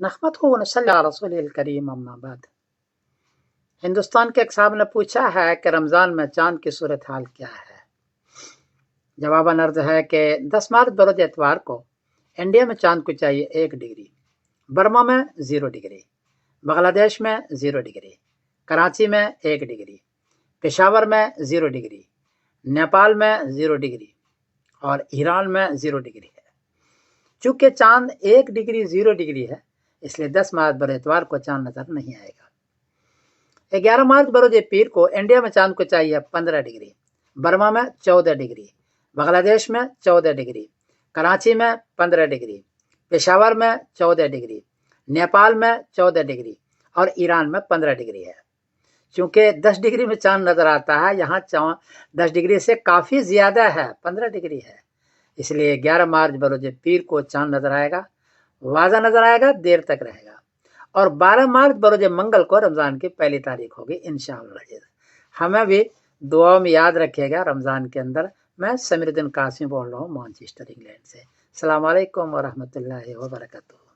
نحمدہ ونصلی علی رسول الکریم اما بعد۔ ہندوستان کے ایک صاحب نے پوچھا ہے کہ رمضان میں چاند کی صورتحال کیا ہے؟ جواباً عرض ہے کہ 10 مارچ بروز اتوار کو انڈیا میں چاند کو چاہیے 1 ڈگری، برما میں 0 ڈگری، بنگلہ دیش میں 0 ڈگری، کراچی میں 1 ڈگری، پشاور میں 0 ڈگری، نیپال میں 0 ڈگری اور ایران میں 0 ڈگری ہے۔ چونکہ چاند 1 ڈگری 0 ڈگری ہے، اس لیے 10 مارچ بروز اتوار کو چاند نظر نہیں آئے گا۔ 11 مارچ بروز پیر کو انڈیا میں چاند کو چاہیے 15 ڈگری، برما میں 14 ڈگری، بنگلہ دیش میں 14 ڈگری، کراچی میں 15 ڈگری، پشاور میں 14 ڈگری، نیپال میں 14 ڈگری اور ایران میں 15 ڈگری ہے۔ چونکہ 10 ڈگری میں چاند نظر آتا ہے، یہاں 10 ڈگری سے کافی زیادہ ہے، 15 ڈگری ہے، اس لیے 11 مارچ بروز پیر کو چاند نظر آئے گا، واضح نظر آئے گا، دیر تک رہے گا۔ اور 12 مارچ بروز منگل کو رمضان کی پہلی تاریخ ہوگی انشاءاللہ۔ ہمیں بھی دعا میں یاد رکھیے گا رمضان کے اندر۔ میں سمیر الدین قاسمی بول رہا ہوں مانچسٹر انگلینڈ سے۔ السلام علیکم ورحمۃ اللہ وبرکاتہ۔